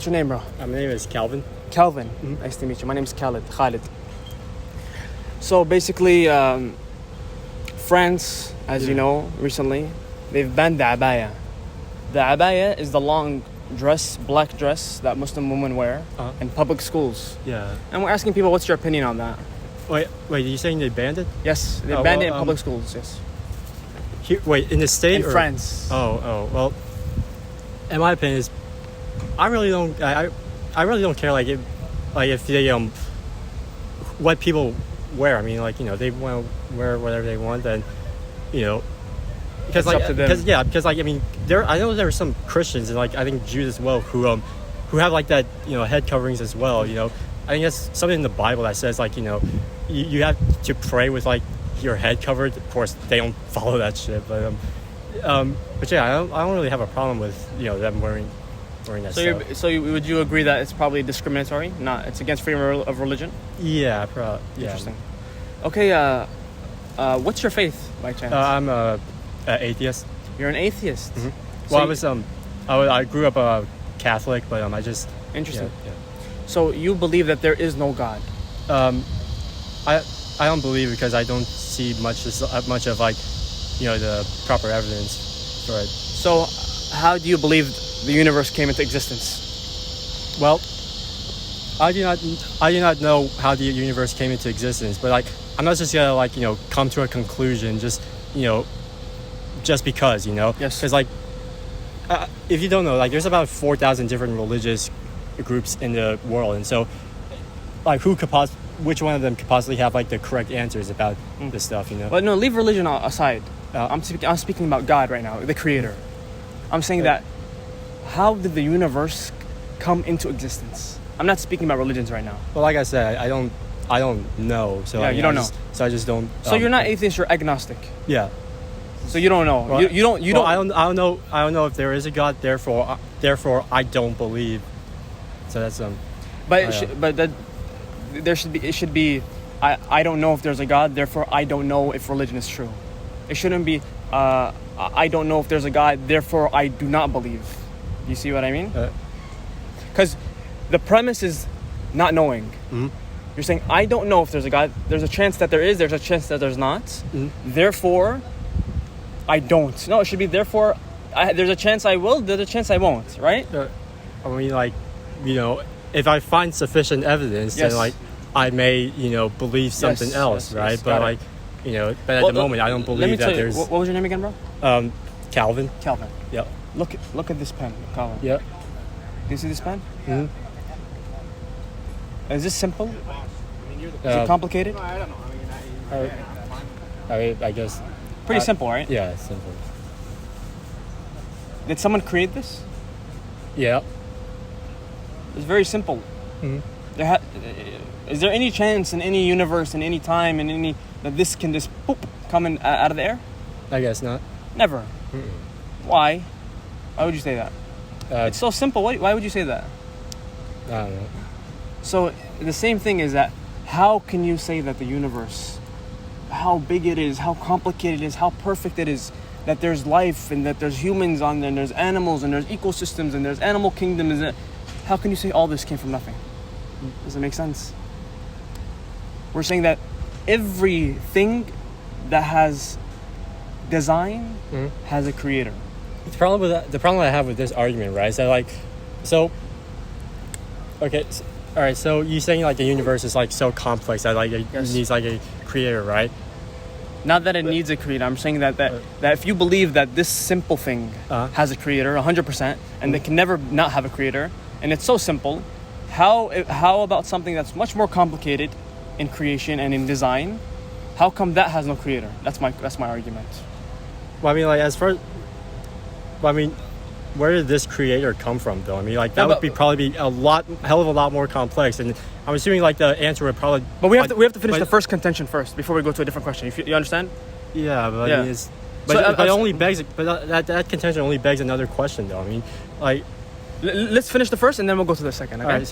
What's your name, bro? My name is Calvin. Calvin. Mm-hmm. Nice to meet you. My name is Khalid. So basically, France, as you know, recently, they've banned the abaya. The abaya is the long dress, black dress that Muslim women wear in public schools. Yeah. And we're asking people, what's your opinion on that? Wait, you saying they banned it? Yes, they banned it in public schools, yes. Here, wait, in the state? In France. Well, in my opinion, is I really don't care if they what people wear. I mean, they want to wear whatever they want, then because it's up to them. Because I mean, I know there are some Christians and I think Jews as well who have that head coverings as well. I think that's something in the Bible that says you have to pray with your head covered. Of course, they don't follow that shit, but yeah, I don't really have a problem with them wearing that stuff. Would you agree that it's probably discriminatory? It's against freedom of religion? Yeah, probably. Yeah. Interesting. Okay, what's your faith by chance? I'm an atheist. You're an atheist? Mm-hmm. Well, I grew up Catholic, but I just... Interesting. Yeah. So you believe that there is no God? I don't believe because I don't see much of the proper evidence for it. So how do you believe the universe came into existence? Well, I do not know how the universe came into existence, but I'm not just gonna come to a conclusion just because Yes. Because if you don't know, there's about 4,000 different religious groups in the world, and so which one of them could possibly have the correct answers about this stuff, But no, leave religion aside. I'm speaking about God right now, the creator. I'm saying that how did the universe come into existence? I'm not speaking about religions right now. Well, like I said, I don't know. So you don't know. So I just don't. So you're not atheist, you're agnostic. Yeah. So you don't know. Well, you don't. I don't know. I don't know if there is a God. Therefore, I don't believe. So that's It should be. I don't know if there's a God. Therefore, I don't know if religion is true. It shouldn't be. I don't know if there's a God. Therefore, I do not believe. You see what I mean? Because the premise is not knowing. Mm-hmm. You're saying I don't know if there's a God. There's a chance that there is. There's a chance that there's not. Mm-hmm. Therefore, I don't. No, it should be therefore. There's a chance I will. There's a chance I won't. Right? I mean, if I find sufficient evidence, yes. then I may believe something else, right? Yes, but but at the moment I don't believe that there's. What was your name again, bro? Calvin. Calvin. Yep. Look at this pen, Calvin. Yep. Do you see this pen? Mm-hmm. Is this simple? Is it complicated? I guess. Pretty simple, right? Yeah, it's simple. Did someone create this? Yeah. It's very simple. Mm-hmm. Is there any chance in any universe, in any time, that this can just boop come in out of the air? I guess not. Never. Mm-mm. Why? Why would you say that? It's so simple. Why would you say that? I don't know. So the same thing is that how can you say that the universe, how big it is, how complicated it is, how perfect it is, that there's life and that there's humans on there and there's animals and there's ecosystems and there's animal kingdoms, and how can you say all this came from nothing? Does it make sense? We're saying that everything that has design has a creator. The problem I have with this argument, right, is that okay, all right, so you're saying the universe is so complex that it needs a creator, right? Not that it needs a creator. I'm saying that if you believe that this simple thing has a creator 100% and they can never not have a creator, and it's so simple, how about something that's much more complicated in creation and in design? How come that has no creator? That's my argument. Well, I mean, where did this creator come from, though? I mean, that would probably be hell of a lot more complex, and I'm assuming the answer would probably. But we have to finish the first contention first before we go to a different question. You understand? Yeah, but I mean, that contention only begs another question, though. I mean, let's finish the first, and then we'll go to the second. Okay.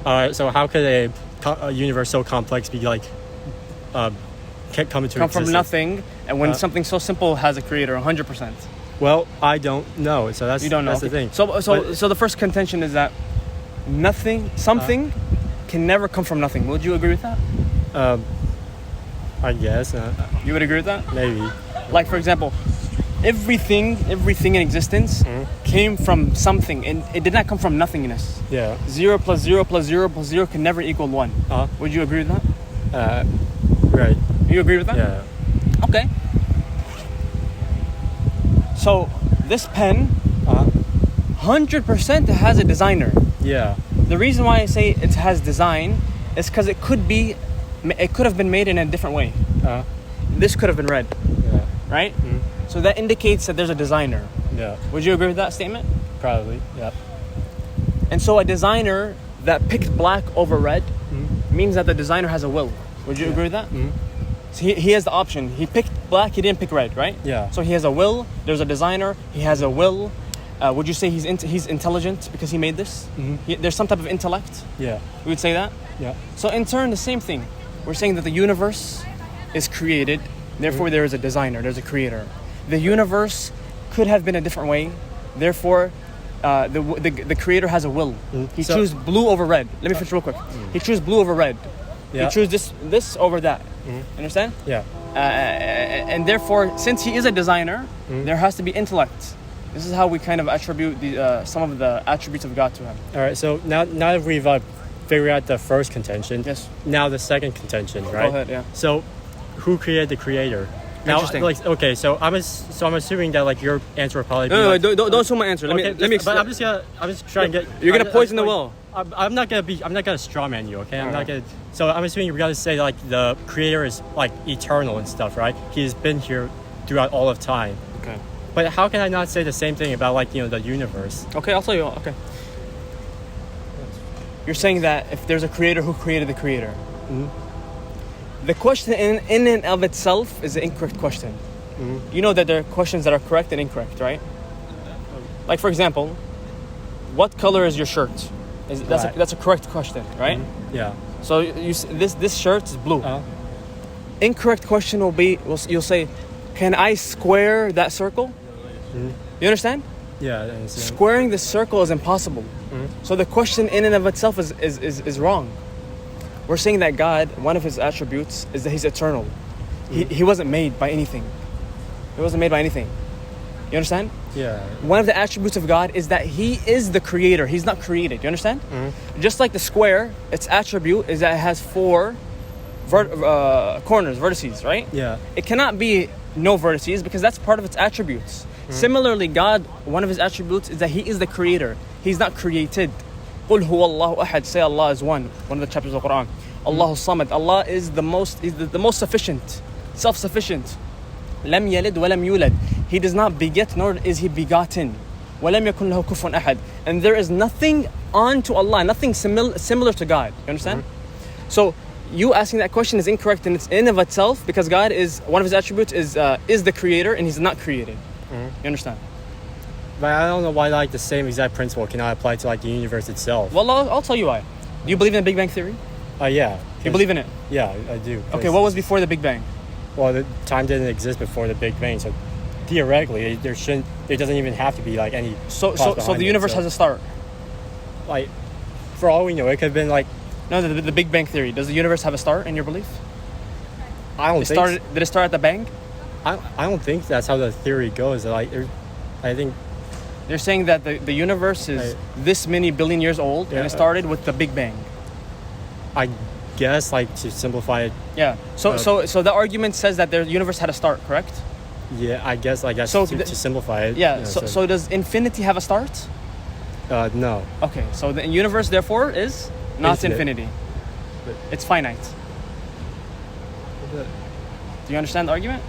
All right. So how could a universe so complex be come into existence? From nothing, and when something so simple has a creator 100%. Well, I don't know. So that's You don't know. that's the Okay. thing. So the first contention is that something can never come from nothing. Would you agree with that? I guess You would agree with that? maybe. Like, for example, everything in existence came from something, and it did not come from nothingness. Yeah. 0 plus 0 plus 0 plus 0 can never equal 1. Would you agree with that? Right. You agree with that? Yeah. Okay. So, this pen, 100% has a designer. Yeah. The reason why I say it has design is because it could have been made in a different way. This could have been red, Yeah. right? So that indicates that there's a designer. Yeah. Would you agree with that statement? Probably. Yeah. And so a designer that picked black over red means that the designer has a will. Would you agree with that? So he has the option. He picked black, he didn't pick red, right? Yeah. So he has a will, there's a designer, he has a will. Would you say he's intelligent because he made this? There's some type of intellect? Yeah. We would say that? Yeah. So in turn, the same thing. We're saying that the universe is created, therefore there is a designer, there's a creator. The universe could have been a different way, therefore the creator has a will. He chose blue over red. Let me finish real quick. He chose blue over red. Yeah. He chose this over that. Understand? Yeah. And therefore, since he is a designer, there has to be intellect. This is how we kind of attribute some of the attributes of God to him. All right. So now that we've figured out the first contention, Yes. now the second contention, right? Go ahead, yeah. So, who created the creator? Now, Interesting. like, okay, so I'm assuming that like your answer will probably be No, like, don't assume my answer. Let me But I'm just trying to get. You're gonna poison the well. I'm not gonna straw man you, okay? I'm not gonna. So I'm assuming you're gonna say like the creator is like eternal and stuff, right? He's been here throughout all of time. Okay. But how can I not say the same thing about like the universe? Okay, I'll tell you. Okay. You're saying that if there's a creator, who created the creator? The question in and of itself is an incorrect question. You know that there are questions that are correct and incorrect, right? Like, for example, what color is your shirt? That's a correct question, right? Yeah. So this shirt is blue. Incorrect question will be, you'll say, can I square that circle? You understand? Yeah. I understand. Squaring the circle is impossible. So the question in and of itself is wrong. We're saying that God, one of his attributes is that he's eternal. He wasn't made by anything. He wasn't made by anything. You understand? Yeah. One of the attributes of God is that he is the creator. He's not created. You understand? Just like the square, its attribute is that it has 4 corners, vertices, right? Yeah. It cannot be no vertices because that's part of its attributes. Similarly, God, one of his attributes is that he is the creator. He's not created. قُلْ هُوَ اللَّهُ أَحَدٌ. Say Allah is one of the chapters of the Quran. Allahu Samad. Allah is the most sufficient, self-sufficient. لم يلد ولم يولد. He does not beget nor is he begotten. ولم يكن له كفوا أحد. And there is nothing unto Allah, nothing similar to God. You understand? So you asking that question is incorrect in its in of itself because God is, one of his attributes is the creator and he's not created. You understand? But I don't know why like the same exact principle cannot apply to like the universe itself. Well, I'll tell you why. Do you believe in the Big Bang Theory? Yeah. You believe in it? Yeah, I do. Okay, what was before the Big Bang? Well, the time didn't exist before the Big Bang, so theoretically, there doesn't even have to be like any. So the universe has a start. Like, for all we know, it could have been like. No, the Big Bang Theory. Does the universe have a start in your belief? I don't think. Did it start at the bang? I don't think that's how the theory goes. Like, I think. They're saying that the universe is this many billion years old and it started with the Big Bang. I guess, like, to simplify it. Yeah. So the argument says that the universe had a start, correct? Yeah, I guess So to simplify it. Yeah. So does infinity have a start? No. Okay. So the universe therefore is not Infinite. infinity. It's finite. Do you understand the argument?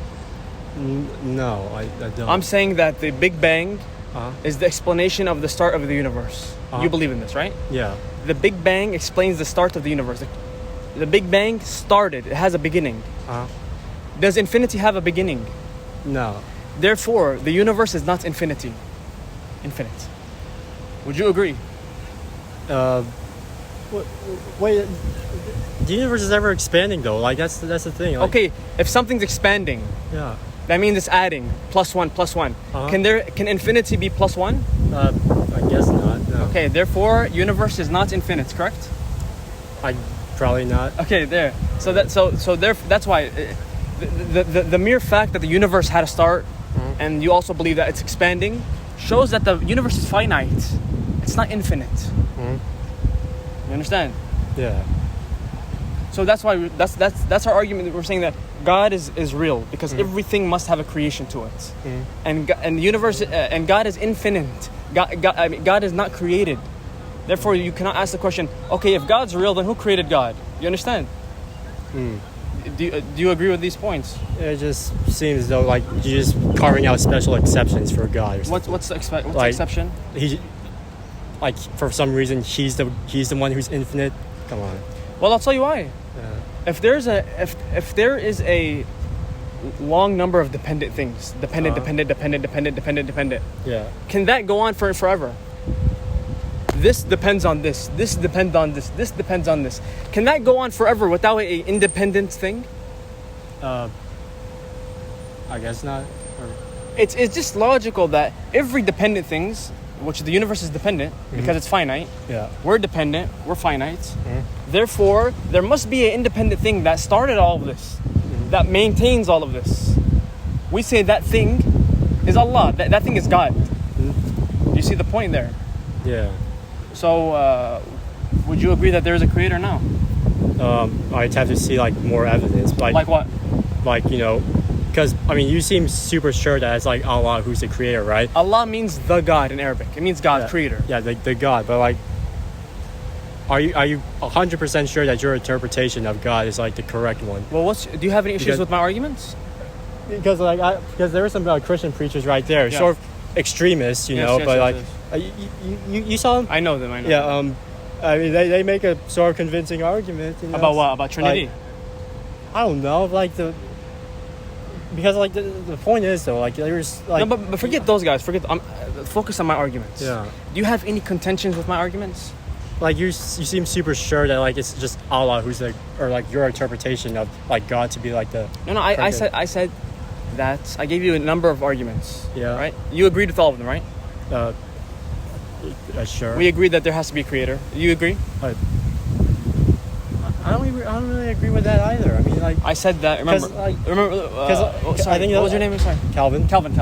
No, I don't. I'm saying that the Big Bang is the explanation of the start of the universe. You believe in this, right? Yeah. The Big Bang explains the start of the universe. The Big Bang started. It has a beginning. Does infinity have a beginning? No. Therefore, the universe is not infinite. Would you agree? Wait. The universe is ever expanding, though. Like that's the thing. Like, Okay, if something's expanding, Yeah. That means it's adding plus one plus one. Can infinity be plus one? I guess not. No. Okay, therefore universe is not infinite, correct? Probably not. Okay, there. So that's why the mere fact that the universe had a start, and you also believe that it's expanding, shows that the universe is finite. It's not infinite. You understand? Yeah. So that's why that's our argument. We're saying that God is real because everything must have a creation to it, and the universe and God is infinite. God is not created. Therefore, you cannot ask the question, okay, if God's real, then who created God? You understand? Do you agree with these points? It just seems as though like you're just carving out special exceptions for God. Or something. What's the exception? He, like for some reason, he's the one who's infinite. Come on. Well, I'll tell you why. Yeah. If there is a long number of dependent things, dependent. Yeah. Can that go on forever? This depends on this. This depends on this. This depends on this. Can that go on forever without a independent thing? I guess not. It's just logical that every dependent things, which the universe is dependent because it's finite. Yeah. We're dependent. We're finite. Therefore, there must be an independent thing that started all of this, that maintains all of this. We say that thing is Allah. That thing is God. Do you see the point there? Yeah. So, would you agree that there is a creator now? I'd have to see like more evidence. Like what? Like, you know, because I mean, you seem super sure that it's like Allah who's the creator, right? Allah means the God in Arabic. It means God, Yeah. creator. Yeah, the God. But like, are you 100% sure that your interpretation of God is like the correct one? Well, do you have any issues Because- with my arguments? Because there were some Christian preachers right there, Yeah. sort of extremists, you know, but like you saw them. I know them. I know. Yeah. I mean, they make a sort of convincing argument. You know? About what? About Trinity? Like, I don't know, like because like the point is though, like there's like No, but forget those guys. Focus on my arguments. Yeah. Do you have any contentions with my arguments? like you seem super sure that like it's just Allah who's like, or like your interpretation of like God to be like the. No. I said that I gave you a number of arguments. Yeah. Right. You agreed with all of them, right? Sure. We agreed that there has to be a creator. You agree? I don't really agree with that either. I mean, like I said that. Remember? like, Sorry. I think what was your name? Sorry. Calvin. Calvin.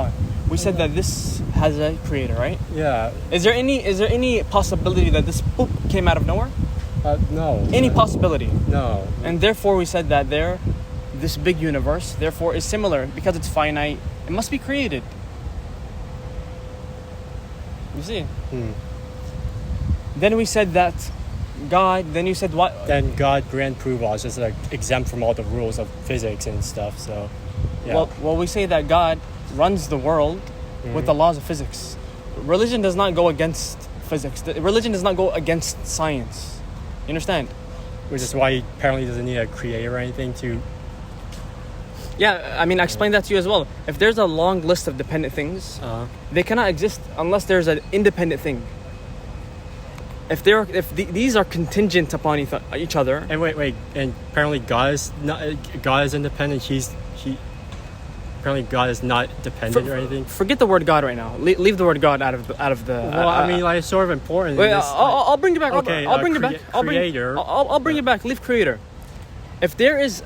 We said that this has a creator, right? Yeah. Is there any possibility that this book came out of nowhere? No. Any possibility? No. And therefore we said that this big universe, therefore, is similar because it's finite. It must be created. You see? Then we said that God. Then you said what? Then God grand prove is just like exempt from all the rules of physics and stuff. So. Yeah. Well, we say that God runs the world with the laws of physics. Religion does not go against physics. Religion does not go against science. You understand? Which is why he apparently doesn't need a creator or anything to. Yeah, I mean, I explained that to you as well. If there's a long list of dependent things, they cannot exist unless there's an independent thing. If these are contingent upon each other. And wait, and apparently God is independent. Apparently God is not dependent or anything. Forget the word God right now. Leave the word God out of the. Well, I mean, like it's sort of important. Wait, I'll bring it back. Okay, I'll bring it back. Creator. I'll bring it back. Leave creator. If there is,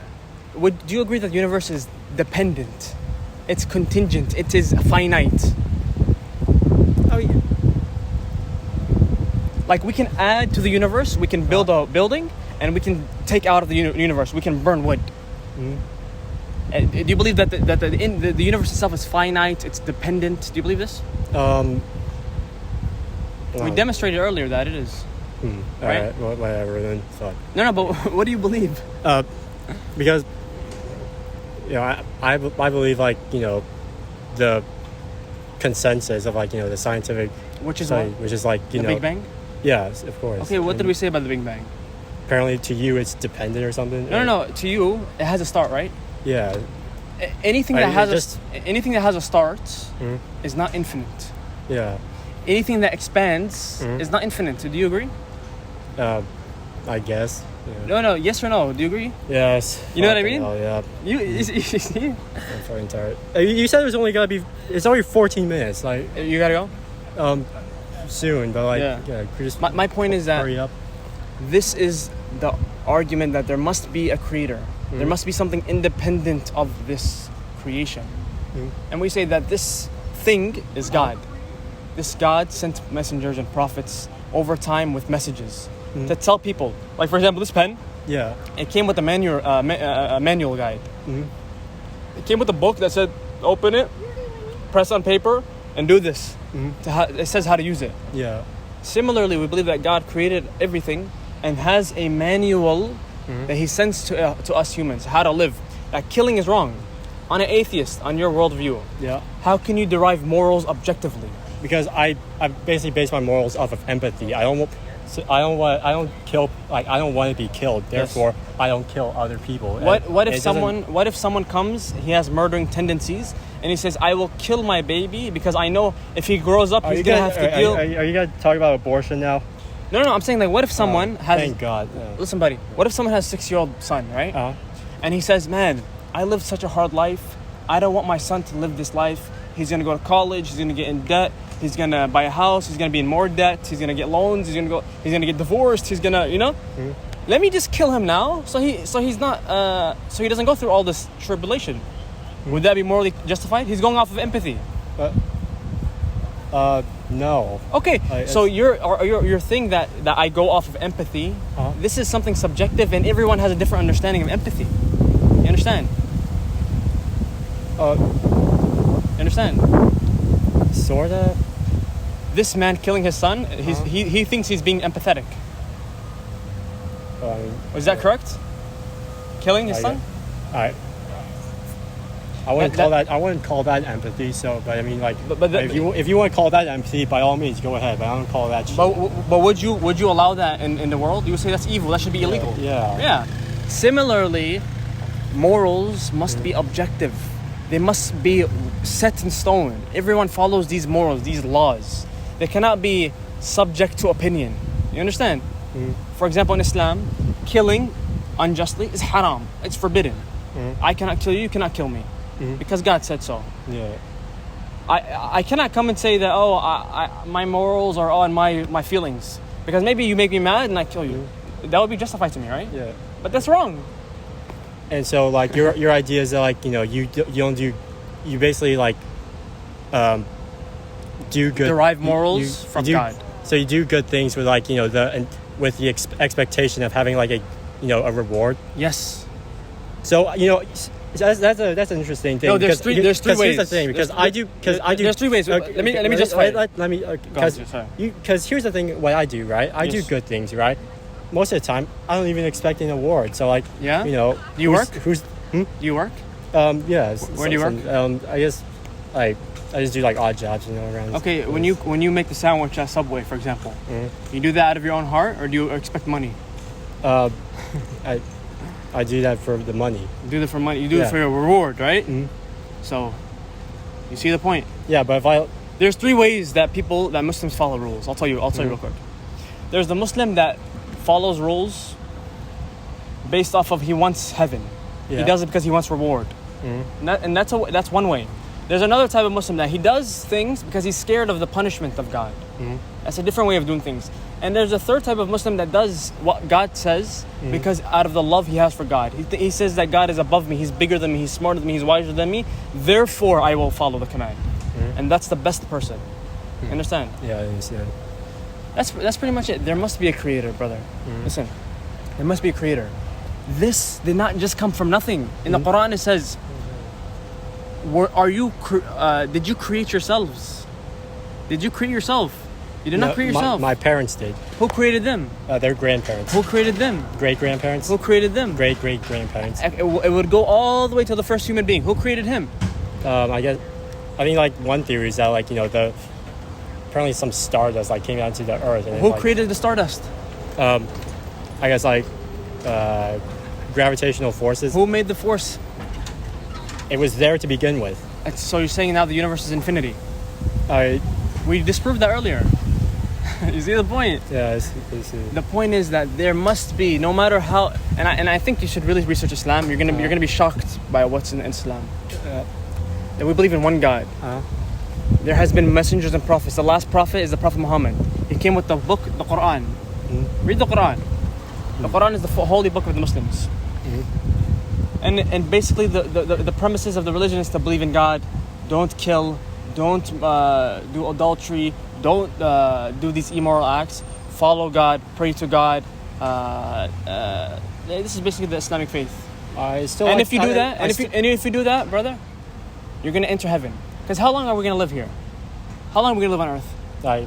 do you agree that the universe is dependent? It's contingent. It is finite. Oh yeah. Like we can add to the universe. We can build a building, and we can take out of the universe. We can burn wood. Do you believe that the universe itself is finite? It's dependent. Do you believe this? We demonstrated earlier that it is. Right. Well, whatever then. Thought. No, but what do you believe? Because you know, I believe like you know, the consensus of like you know the scientific Which is study, what? which is like you The know Big Bang? Yes, of course. Okay, what did we say about the Big Bang? Apparently, to you, it's dependent or something. No. To you, it has a start, right? Yeah. Anything that has a start is not infinite. Yeah. Anything that expands is not infinite. Do you agree? I guess. Yeah. No, yes or no? Do you agree? Yes. You know what I mean? Hell, yeah. You I'm fucking tired. You said it was only gonna be. It's already 14 minutes. Like, you gotta go. soon, but like, Yeah. could you just My point is that hurry up. this is the argument that there must be a creator. There must be something independent of this creation. And we say that this thing is God. This God sent messengers and prophets over time with messages to tell people. Like, for example, this pen, Yeah. it came with a manual guide. It came with a book that said, open it, press on paper, and do this. It says how to use it. Yeah. Similarly, we believe that God created everything and has a manual that he sends to us humans, how to live. That killing is wrong. On an atheist, on your worldview, Yeah. how can you derive morals objectively? Because I basically base my morals off of empathy. I don't kill. Like, I don't want to be killed. Therefore, I don't kill other people. What if someone comes, he has murdering tendencies, and he says, I will kill my baby because I know if he grows up, he's going to have to deal... Are you going to talk about abortion now? No, I'm saying, like, what if someone has... Thank God. Yeah. Listen, buddy. What if someone has a 6-year-old son, right? And he says, man, I lived such a hard life. I don't want my son to live this life. He's going to go to college. He's going to get in debt. He's going to buy a house. He's going to be in more debt. He's going to get loans. He's going to get divorced. He's going to, Let me just kill him now so he doesn't go through all this tribulation. Would that be morally justified? He's going off of empathy. No. Okay, so your thing that I go off of empathy, this is something subjective, and everyone has a different understanding of empathy. You understand? You understand? Sorta. This man killing his son, he thinks he's being empathetic. Is that correct? Killing his son? I wouldn't call that empathy. So, but I mean, like, if you want to call that empathy, by all means, go ahead. But I don't call that shit. But would you allow that in the world? You would say that's evil. That should be illegal. Yeah. Similarly, morals must be objective. They must be set in stone. Everyone follows these morals, these laws. They cannot be subject to opinion. You understand? For example, in Islam, killing unjustly is haram. It's forbidden. I cannot kill you. You cannot kill me. Because God said so. Yeah. I cannot come and say that, my morals are on my feelings. Because maybe you make me mad and I kill you. That would be justified to me, right? Yeah. But that's wrong. And so, like, your idea is that, like, you basically, like, do good... Derive morals from God. So you do good things with, like, with the expectation of having, like, a reward. Yes. So, that's an interesting thing. No, there's three ways. Here's the thing, because I do. There's three ways. Let me justify it. Because here's the thing. What I do, right? I do good things, right? Most of the time, I don't even expect an award. So, like, yeah. Do you work? Do you work? Yeah. Where do you work? I guess, I just do, like, odd jobs, around. Okay, when you make the sandwich at Subway, for example, you do that out of your own heart, or do you expect money? I do that for the money. You do that for money. You do it for your reward, right? So, you see the point? Yeah, but there's three ways that Muslims follow rules. I'll tell you real quick. There's the Muslim that follows rules based off of he wants heaven. Yeah. He does it because he wants reward. And that's one way. There's another type of Muslim that he does things because he's scared of the punishment of God. That's a different way of doing things. And there's a third type of Muslim that does what God says because out of the love he has for God. He says that God is above me, he's bigger than me, he's smarter than me, he's wiser than me, therefore I will follow the command. And that's the best person. You understand? Yeah, I understand. That's pretty much it. There must be a creator, brother. Listen, there must be a creator. This did not just come from nothing. In the Quran it says, did you create yourselves? Did you create yourself? You did not create yourself. My parents did. Who created them? Their grandparents. Who created them? Great-grandparents. Who created them? Great-great-grandparents. It would go all the way to the first human being. Who created him? I think, like, one theory is that, like, apparently some stardust, like, came out to the earth. And who created the stardust? I guess, like, gravitational forces. Who made the force? It was there to begin with. So you're saying now the universe is infinity? We disproved that earlier. You see the point? Yeah, I see. The point is that there must be, no matter how, and I think you should really research Islam. You're gonna be shocked by what's in Islam. That we believe in one God. There has been messengers and prophets. The last prophet is the Prophet Muhammad. He came with the book, the Quran. Read the Quran. The Quran is the holy book of the Muslims. And basically the premises of the religion is to believe in God. Don't kill. Don't do adultery. Don't do these immoral acts. Follow God. Pray to God. This is basically the Islamic faith. And if you do that, brother, you're gonna enter heaven. Because how long are we gonna live here? How long are we gonna live on earth? I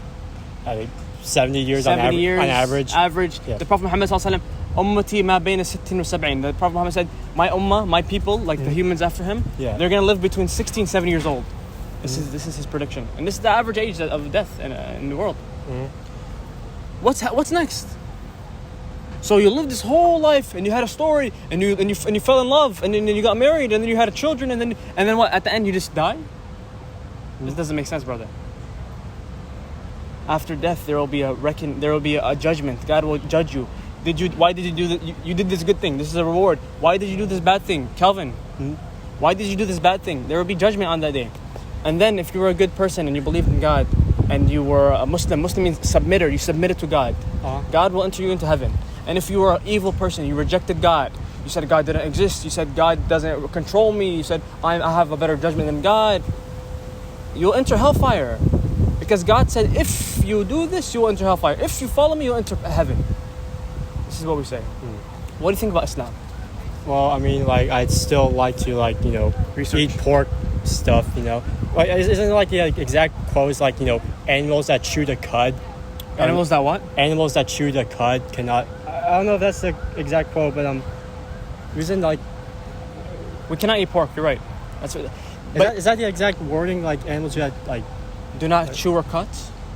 think 70 years, 70 years on average. Yeah. The Prophet Muhammad sallallahu alaihi wasallam, ummati ma bayna 60 wa 70. The Prophet Muhammad said, my ummah, my people, like the humans after him, they're gonna live between 60 and 70 years old. This is his prediction, and this is the average age of death in the world. What's next? So you lived this whole life, and you had a story, and you fell in love, and then you got married, and then you had children, and then what? At the end, you just die. This doesn't make sense, brother. After death, there will be a judgment. God will judge you. Why did you do that? You did this good thing. This is a reward. Why did you do this bad thing, Calvin? Why did you do this bad thing? There will be judgment on that day. And then if you were a good person and you believed in God and you were a Muslim means submitter, you submitted to God, God will enter you into heaven. And if you were an evil person, you rejected God, you said God didn't exist, you said God doesn't control me, you said I have a better judgment than God, you'll enter hellfire. Because God said if you do this, you will enter hellfire. If you follow me, you'll enter heaven. This is what we say. What do you think about Islam? Well, I mean, like, I'd still like to, like, you know, eat pork stuff, you know. Like, isn't it like the exact quote is like, you know, animals that chew the cud? Animals that what? Animals that chew the cud cannot. I don't know if that's the exact quote, but isn't like we cannot eat pork. You're right. That's what. Is that the exact wording? Like animals that like do not chew or cut,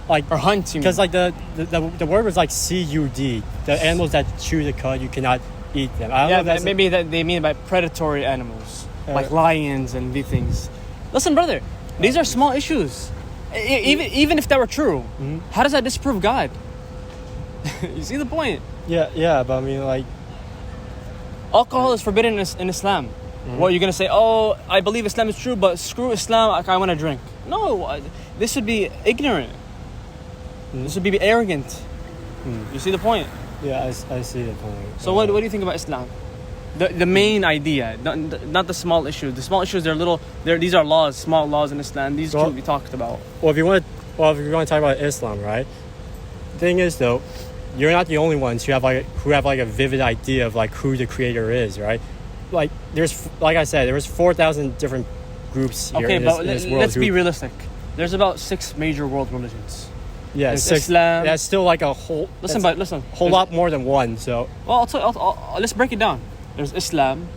like or hunt. Because like the word was like CUD. The animals that chew the cud, you cannot eat them. I don't know if that's maybe that they mean by predatory animals, like lions and these things. Listen, brother, these are small issues. Even if that were true, how does that disprove God? You see the point? Yeah, but I mean, like, alcohol is forbidden in Islam. What, you're gonna say? Oh, I believe Islam is true, but screw Islam. I want to drink. No, this would be ignorant. This would be arrogant. You see the point? Yeah, I see the point. So what do you think about Islam? The main idea, not the small issues. The small issues, these are laws, small laws in Islam. These can be talked about. Well, if you want to talk about Islam, right? The thing is, though, you're not the only ones who have like a vivid idea of like who the creator is, right? Like like I said, there was 4,000 different groups here in this world. Let's be realistic. There's about 6 major world religions. Yeah, there's 6. Islam. That's still like a whole. Listen. Whole lot more than one. So. Well, let's break it down. There's Islam.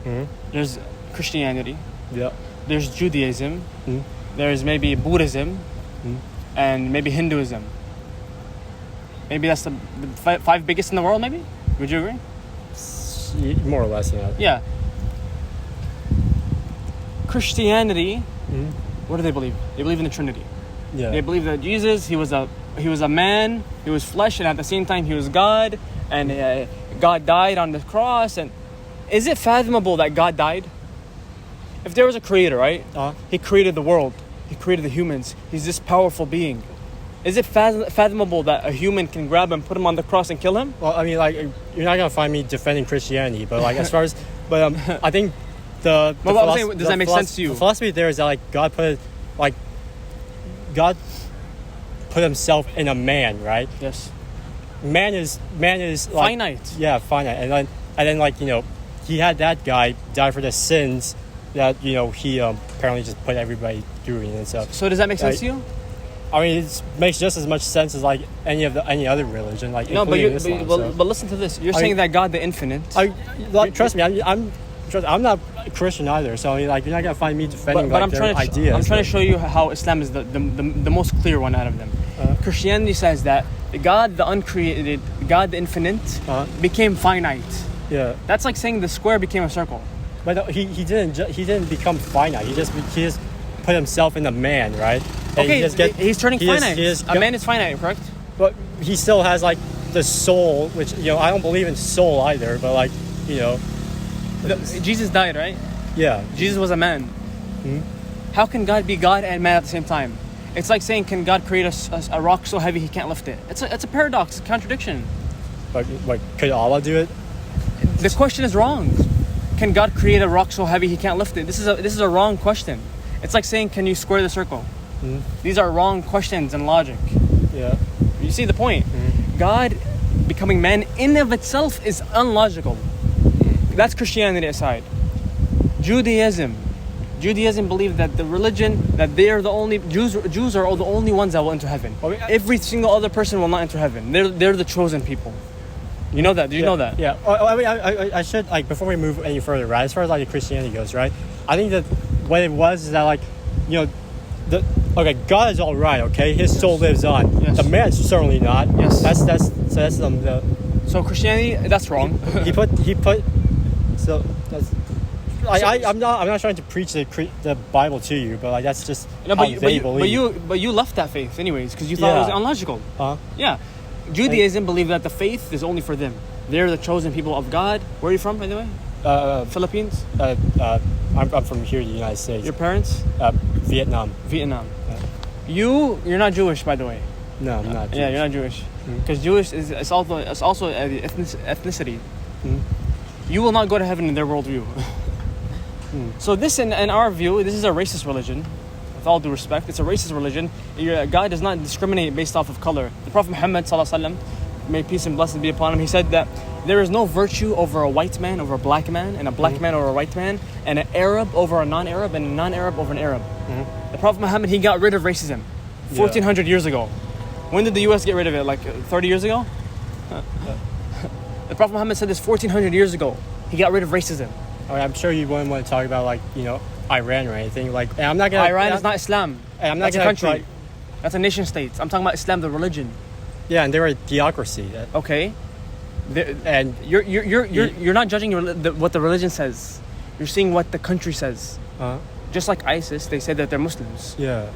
There's Christianity. Yeah. There's Judaism. There's maybe Buddhism, and maybe Hinduism. Maybe that's the 5 biggest in the world. Maybe. Would you agree? More or less, yeah. Yeah. Christianity. What do they believe? They believe in the Trinity. Yeah. They believe that Jesus, he was a man, he was flesh, and at the same time he was God, and God died on the cross. And is it fathomable that God died? If there was a creator, right? He created the world. He created the humans. He's this powerful being. Is it fathomable that a human can grab him, put him on the cross, and kill him? Well, I mean, like, you're not gonna find me defending Christianity, but like, as far as, I think does that make sense to you? The philosophy there is that like God put himself in a man, right? Yes. Man is like, finite. Yeah, finite, and then like, you know, he had that guy die for the sins that, you know, he apparently just put everybody through and stuff. So does that make sense to you? I mean, it makes just as much sense as like any other religion, like no, including Islam. But listen to this. You're saying that God the infinite. Trust me, I'm not a Christian either, so I mean, like, you're not gonna find me defending but their ideas. I'm trying to show you how Islam is the most clear one out of them. Christianity says that God the uncreated, God the infinite, became finite. Yeah, that's like saying the square became a circle. But he didn't become finite. He just put himself in a man, right? And okay, he's turning finite. A man is finite, correct? But he still has like the soul, which I don't believe in soul either, but like Jesus died, right? yeah. Jesus was a man. Mhm. How can God be God and man at the same time? It's like saying, can God create a rock so heavy he can't lift it? It's a paradox, a contradiction. But could Allah do it? The question is wrong. Can God create a rock so heavy he can't lift it? This is a wrong question. It's like saying, can you square the circle? Mhm. These are wrong questions in logic. Yeah. You see the point? God becoming man in of itself is unlogical. That's Christianity aside. Judaism believed that the religion, that they are the only Jews are the only ones that will enter heaven. Every single other person will not enter heaven. They're the chosen people. You know that? Did you know that? Yeah. I mean, I should, like, before we move any further, right? As far as like Christianity goes, right? I think that what it was is that, like, God is all right. Okay, his soul lives on. Yes. The man certainly not. Yes. That's So Christianity, that's wrong. he put. So that's. I'm not trying to preach the Bible to you, but like that's just No, how they believe. But you left that faith anyways because you thought it was unlogical. Yeah, Judaism believed that the faith is only for them. They're the chosen people of God. Where are you from, by the way? Philippines. I'm from here, the United States. Your parents? Vietnam. You're not Jewish, by the way. No, I'm not Jewish. Yeah, you're not Jewish. Because Jewish is also an ethnicity. You will not go to heaven in their worldview. So this, in our view, this is a racist religion. With all due respect, it's a racist religion. God does not discriminate based off of color. The Prophet Muhammad ﷺ, may peace and blessings be upon him, he said that there is no virtue over a white man over a black man, and a black man over a white man, and an Arab over a non-Arab, and a non-Arab over an Arab. The Prophet Muhammad, he got rid of racism 1,400 years ago. When did the U.S. get rid of it? Like 30 years ago? The Prophet Muhammad said this 1,400 years ago. He got rid of racism. I'm sure you wouldn't want to talk about, like, Iran or anything. Like, and I'm not gonna. Iran is not Islam. That's a country. That's a nation state. I'm talking about Islam, the religion. Yeah, and they're a theocracy. Okay. And you're not judging what the religion says. You're seeing what the country says. Just like ISIS, they say that they're Muslims. Yeah.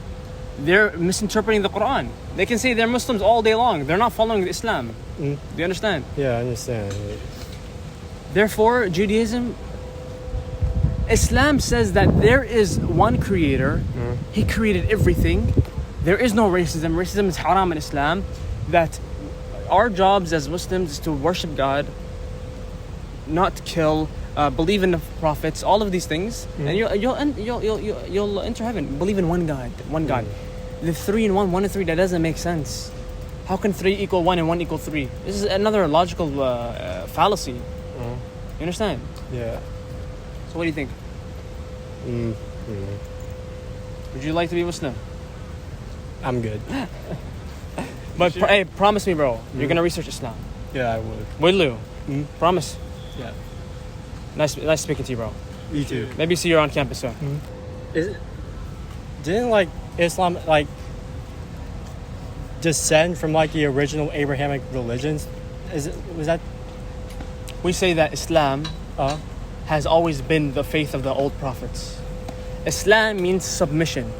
They're misinterpreting the Quran. They can say they're Muslims all day long. They're not following Islam. Do you understand? Yeah, I understand. Therefore, Judaism, Islam says that there is one creator. He created everything. There is no racism. Racism is haram in Islam. That our jobs as Muslims is to worship God, not kill, believe in the prophets, all of these things, and you'll enter heaven. Believe in one God, God. The 3 in 1, 1 in 3, that doesn't make sense. How can 3 equal 1 and 1 equal 3? This is another logical fallacy. You understand? Yeah. So what do you think? Would you like to be Muslim? I'm good. But hey, promise me, bro, you're gonna research Islam. Yeah, I would. Will you? Promise. Yeah. Nice speaking to you, bro. You too. Maybe see you on campus soon. Didn't like Islam like descend from like the original Abrahamic religions? Was that? We say that Islam has always been the faith of the old prophets. Islam means submission.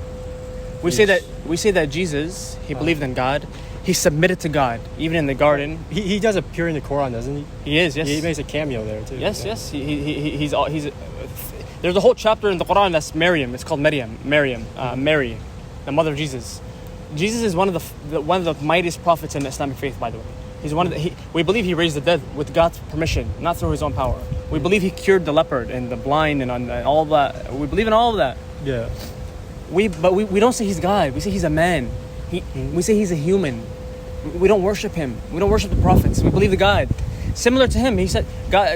We say that Jesus, he believed in God. He submitted to God, even in the garden. He does appear in the Quran, doesn't he? He is, yes. He makes a cameo there too. Yes, yeah. Yes. He's there's a whole chapter in the Quran that's Maryam. It's called Mary, the mother of Jesus. Jesus is one of the mightiest prophets in the Islamic faith, by the way. He's we believe he raised the dead with God's permission, not through his own power. We believe he cured the leopard and the blind and all that. We believe in all of that. Yeah. But we don't say he's God. We say he's a man. We say he's a human. We don't worship him. We don't worship the prophets. We believe the God. Similar to him,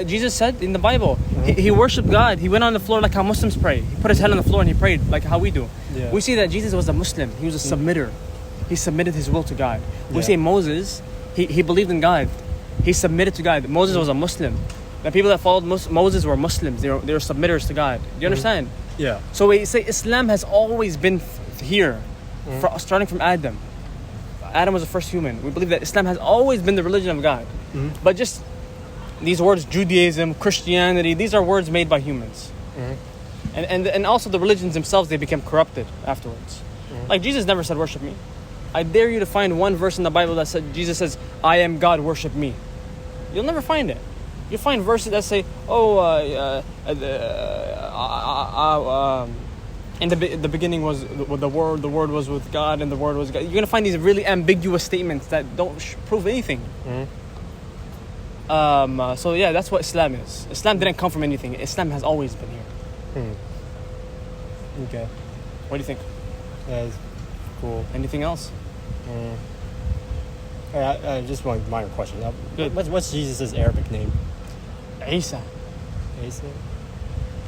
Jesus said in the Bible, he worshipped God. He went on the floor like how Muslims pray. He put his head on the floor and he prayed like how we do. Yeah. We see that Jesus was a Muslim. He was a submitter. He submitted his will to God. We say Moses, he believed in God. He submitted to God. Moses was a Muslim. The people that followed Moses were Muslims. They were submitters to God. Do you understand? Yeah. So we say Islam has always been here, starting from Adam. Adam was the first human. We believe that Islam has always been the religion of God. But just these words, Judaism, Christianity, these are words made by humans. And also the religions themselves, they became corrupted afterwards. Like Jesus never said, worship me. I dare you to find one verse in the Bible that said Jesus says, "I am God, worship me." You'll never find it. You'll find verses that say, in the beginning was the Word was with God, and the Word was God. You're gonna find these really ambiguous statements that don't prove anything. So yeah, that's what Islam is. Islam didn't come from anything. Islam has always been here. Okay. What do you think? That's cool. Anything else? Just one minor question. Good. What's Jesus' Arabic name? Isa. Isa?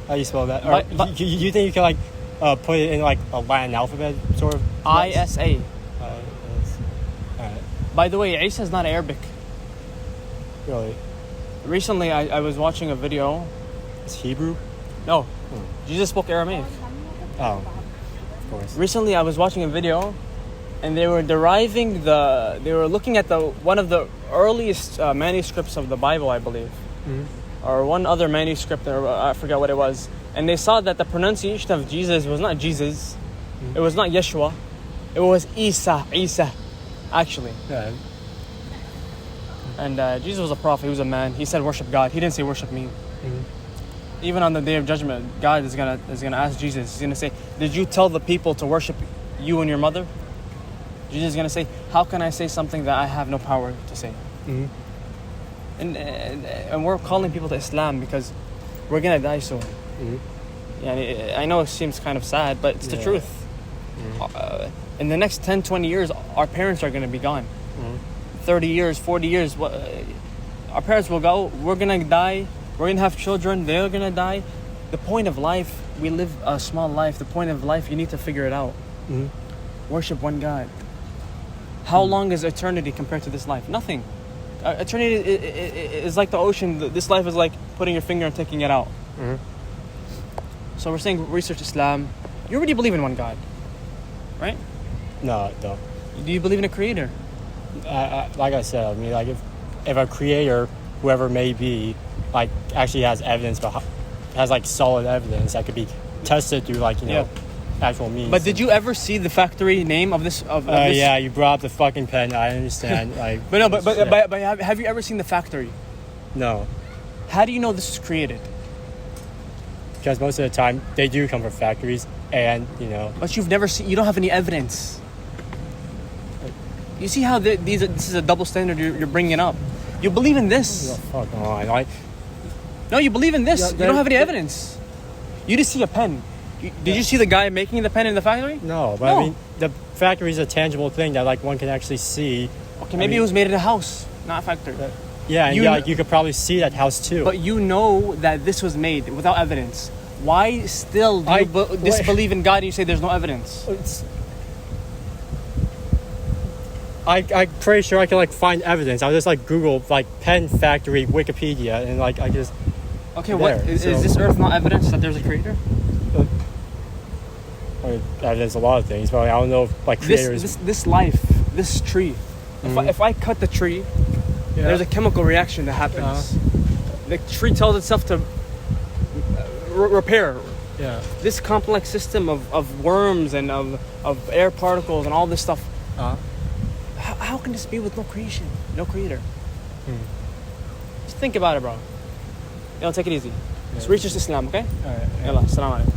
How do you spell that? But You think you can like put it in like a Latin alphabet sort of? ISA. Alright. By the way, Isa is not Arabic. Really? Recently, I was watching a video. It's Hebrew? No, Jesus spoke Aramaic. Oh, of course. Recently, I was watching a video, and they were looking at one of the earliest manuscripts of the Bible, I believe, or one other manuscript, or I forget what it was, and they saw that the pronunciation of Jesus was not Jesus, it was not Yeshua, it was Isa, actually. Yeah. And Jesus was a prophet, he was a man. He said worship God. He didn't say worship me. Even on the day of judgment, God is gonna ask Jesus. He's gonna say, "Did you tell the people to worship you and your mother?" Jesus is gonna say, "How can I say something that I have no power to say?" And we're calling people to Islam because we're gonna die soon. Yeah, I know it seems kind of sad, but it's the truth. In the next 10, 20 years, our parents are gonna be gone. 30 years, 40 years, our parents will go, we're gonna die, we're gonna have children, they're gonna die. The point of life, we live a small life, the point of life, you need to figure it out. Worship one God. How long is eternity compared to this life? Nothing. Eternity is like the ocean. This life is like putting your finger and taking it out. So we're saying research Islam. You already believe in one God, right? No, I don't. Do you believe in a creator? Like I said, I mean, like if a creator, whoever may be, like actually has evidence, has like solid evidence that could be tested through like actual means. But did you ever see the factory name of this? This? Yeah, you brought up the fucking pen. I understand. Like, but have you ever seen the factory? No. How do you know this was created? Because most of the time they do come from factories, and But you've never seen. You don't have any evidence. You see how this is a double standard you're bringing up. You believe in this. Fuck on. No, you believe in this. Yeah, you don't have any evidence. You just see a pen. Did you see the guy making the pen in the factory? No, but I mean, the factory is a tangible thing that like one can actually see. Okay, maybe it was made in a house, not a factory. Yeah, and you could probably see that house too. But you know that this was made without evidence. Why still do you disbelieve in God and you say there's no evidence? I'm pretty sure I can like find evidence. I'll just like Google like pen factory Wikipedia and like I just. Okay, is this earth not evidence that there's a creator? There's a lot of things, but I don't know if like creators. This life, this tree. If I cut the tree, there's a chemical reaction that happens. The tree tells itself to repair. Yeah. This complex system of worms and of air particles and all this stuff. How can this be with no creation, no creator? Just think about it, bro. Take it easy. Just research Islam, okay? All right. Yalla, assalamu alaikum.